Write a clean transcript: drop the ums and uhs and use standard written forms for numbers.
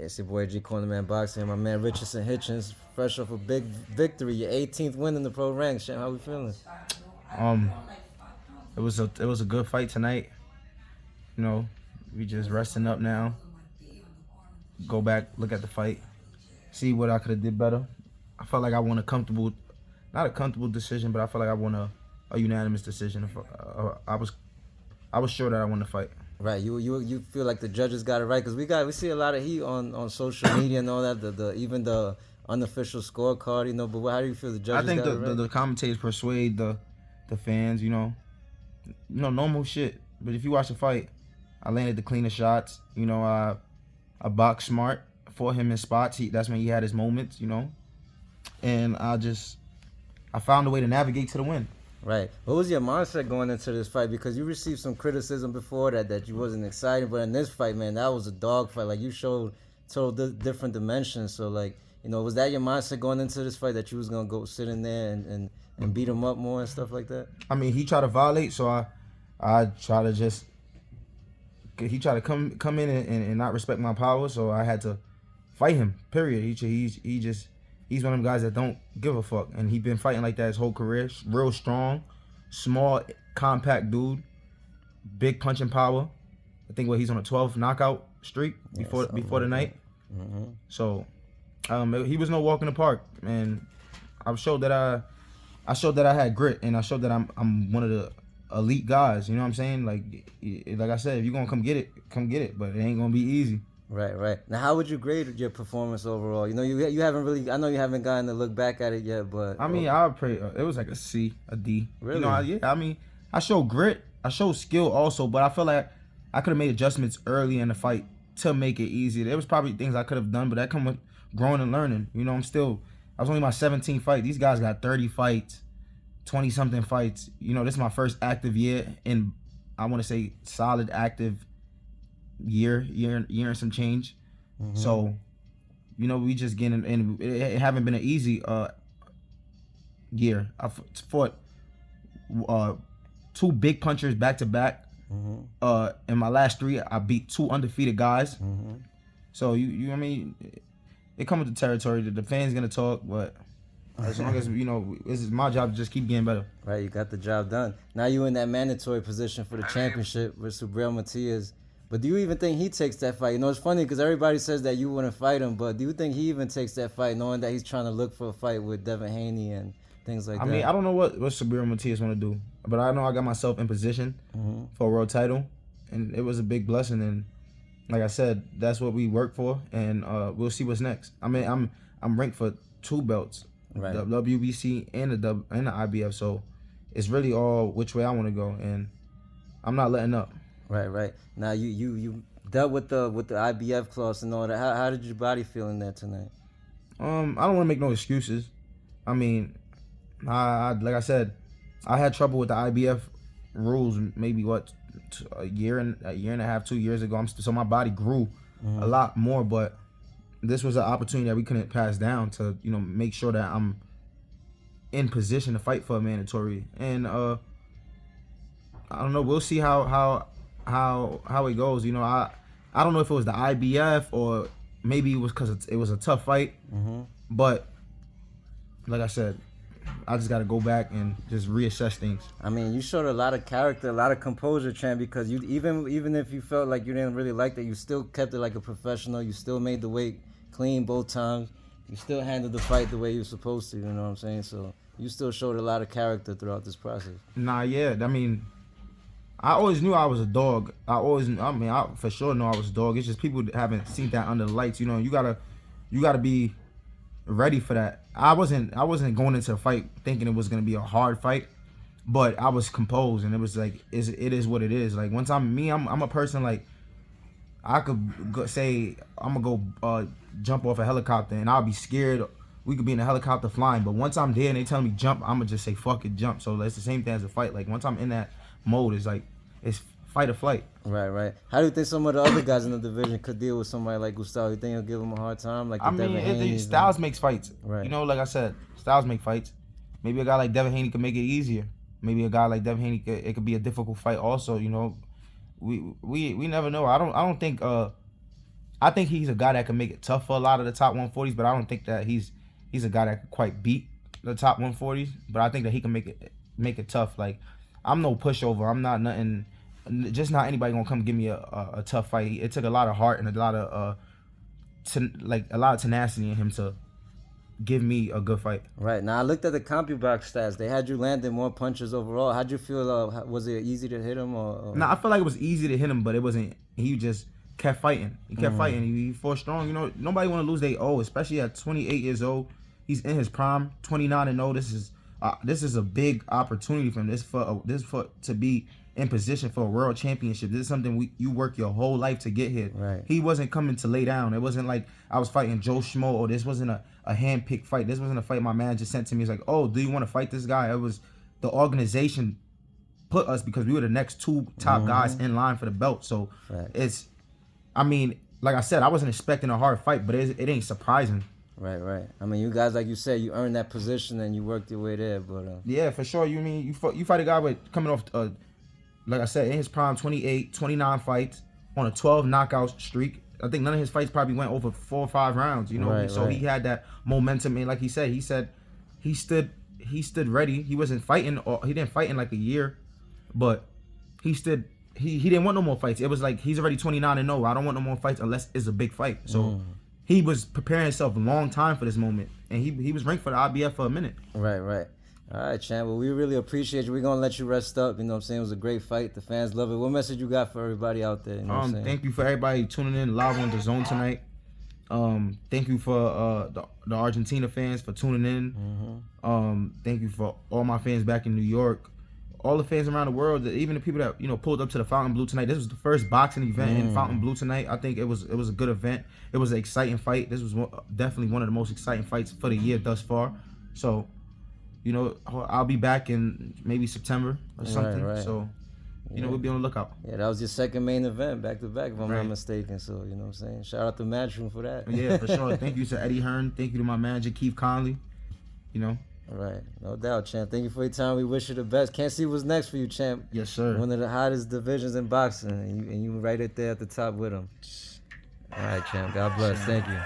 It's your boy G Cornerman Boxing, my man Richardson Hitchins, fresh off a big victory, your 18th win in the pro ranks. Shem, how we feeling? It was a good fight tonight. You know, we just resting up now. Go back, look at the fight, see what I could have did better. I felt like I won a comfortable, not a comfortable decision, but I felt like I won a unanimous decision. I was sure that I won the fight. Right, you feel like the judges got it right, because we see a lot of heat on social media and all that. Even the unofficial scorecard, you know. But how do you feel the judges? I think got it right? the commentators persuade the fans, you know, normal shit. But if you watch the fight, I landed the cleanest shots. You know, I boxed smart, fought him in spots. That's when he had his moments, you know. And I found a way to navigate to the win. Right. What was your mindset going into this fight? Because you received some criticism before that you wasn't excited, but in this fight, man, that was a dog fight. Like, you showed total different dimensions. So, like, you know, was that your mindset going into this fight, that you was gonna go sit in there and beat him up more and stuff like that? I mean, he tried to violate, so I try to just. He tried to come in and not respect my power, so I had to fight him. Period. He's one of them guys that don't give a fuck, and he's been fighting like that his whole career. Real strong, small, compact dude, big punching power. I think he's on a 12 knockout streak before the night. Mm-hmm. So he was no walk in the park, and I showed that I had grit, and I showed that I'm one of the elite guys. You know what I'm saying? Like I said, if you're gonna come get it, but it ain't gonna be easy. Right. Now, how would you grade your performance overall? You know, you haven't really. I know you haven't gotten to look back at it yet, but I mean, I would pray. It was like a C, a D. Really? You know, yeah. I mean, I showed grit. I showed skill also, but I feel like I could have made adjustments early in the fight to make it easier. There was probably things I could have done, but that come with growing and learning. You know, I was only my 17th fight. These guys got 30 fights, 20-something fights. You know, this is my first active year in, I want to say, solid active year and some change. Mm-hmm. So, you know, we just getting, and it haven't been an easy year. I fought 2 big punchers back to back. Mm-hmm. In my last 3, I beat 2 undefeated guys. Mm-hmm. So I mean, it comes with the territory. The fans gonna talk, but as long as, you know, this is my job to just keep getting better. Right, you got the job done. Now you in that mandatory position for the championship with Subriel Matias. But do you even think he takes that fight? You know, it's funny because everybody says that you wouldn't fight him, but do you think he even takes that fight, knowing that he's trying to look for a fight with Devin Haney and things like that? I mean, I don't know what Subriel Matias want to do, but I know I got myself in position for a world title, and it was a big blessing. And like I said, that's what we work for, and we'll see what's next. I mean, I'm ranked for 2 belts, right. The WBC and the IBF, so it's really all which way I want to go, and I'm not letting up. Right. Now you dealt with the IBF clause and all that. How did your body feel in that tonight? I don't want to make no excuses. I mean, I like I said, I had trouble with the IBF rules maybe a year and a half, 2 years ago. So my body grew a lot more, but this was an opportunity that we couldn't pass down to, you know, make sure that I'm in position to fight for a mandatory. And I don't know. We'll see how it goes. You know, I don't know if it was the IBF or maybe it was because it was a tough fight. But like I said, I just got to go back and just reassess things. I mean, you showed a lot of character, a lot of composure, Tran, because you even if you felt like you didn't really like that, you still kept it like a professional. You still made the weight clean both times. You still handled the fight the way you were supposed to, you know what I'm saying? So you still showed a lot of character throughout this process. Nah, yeah. I mean, I always knew I was a dog. I for sure know I was a dog. It's just people haven't seen that under the lights. You know, you gotta be ready for that. I wasn't going into the fight thinking it was gonna be a hard fight, but I was composed, and it was like it is what it is. Like, once I'm a person, like, I could say I'm gonna go jump off a helicopter and I'll be scared. We could be in a helicopter flying, but once I'm there and they tell me jump, I'm gonna just say fuck it, jump. So it's the same thing as a fight. Like, once I'm in that mode, it's like it's fight or flight. Right. How do you think some of the other guys in the division could deal with somebody like Gustavo? You think he'll give him a hard time? Like, Styles makes fights. Right. You know, like I said, Styles make fights. Maybe a guy like Devin Haney could make it easier. Maybe a guy like Devin Haney, it could be a difficult fight also. You know, we never know. I don't think I I think he's a guy that can make it tough for a lot of the top 140s, but I don't think that he's a guy that can quite beat the top 140s. But I think that he can make it tough. Like, I'm no pushover. I'm not nothing. Just not anybody gonna come give me a tough fight. It took a lot of heart and a lot of tenacity in him to give me a good fight. Right. Now I looked at the CompuBox stats. They had you landing more punches overall. How'd you feel? Was it easy to hit him? Or? Nah, I feel like it was easy to hit him, but it wasn't. He just kept fighting. He kept fighting. He fought strong. You know, nobody want to lose their O, especially at 28 years old. He's in his prime, 29-0. This is a big opportunity for him. This for to be in position for a world championship. This is something you work your whole life to get here. Right. He wasn't coming to lay down. It wasn't like I was fighting Joe Schmo, or this wasn't a hand-picked fight. This wasn't a fight my manager sent to me. He's like, oh, do you want to fight this guy? It was the organization put us because we were the next two top guys in line for the belt. So it's, I mean, like I said, I wasn't expecting a hard fight, but it ain't surprising. Right. I mean, you guys, like you said, you earned that position and you worked your way there. But yeah, for sure. You fight a guy with coming off, like I said, in his prime, 28, 29 fights on a 12 knockout streak. I think none of his fights probably went over 4 or 5 rounds. You know, so he had that momentum. And like he said he stood ready. He wasn't fighting, or he didn't fight in like a year, but he stood. He didn't want no more fights. It was like he's already 29-0. I don't want no more fights unless it's a big fight. So. He was preparing himself a long time for this moment, and he was ranked for the IBF for a minute. Right. All right, champ. Well, we really appreciate you. We're going to let you rest up. You know what I'm saying? It was a great fight. The fans love it. What message you got for everybody out there? You know what I'm saying? Thank you for everybody tuning in live on the Zone tonight. Thank you for the Argentina fans for tuning in. Thank you for all my fans back in New York. All the fans around the world, even the people that pulled up to the Fontainebleau tonight. This was the first boxing event in Fontainebleau tonight. I think it was a good event. It was an exciting fight. This was definitely one of the most exciting fights for the year thus far. So, I'll be back in maybe September or something. Right. So, we'll be on the lookout. Yeah, that was your second main event back to back, if I'm not mistaken. So, you know what I'm saying? Shout out to Matchroom for that. Yeah, for sure. Thank you to Eddie Hearn. Thank you to my manager Keith Conley. Right, no doubt, champ. Thank you for your time. We wish you the best. Can't see what's next for you, champ. Yes, sir. One of the hottest divisions in boxing, and you right there at the top with him. All right, champ. God bless. Thank you.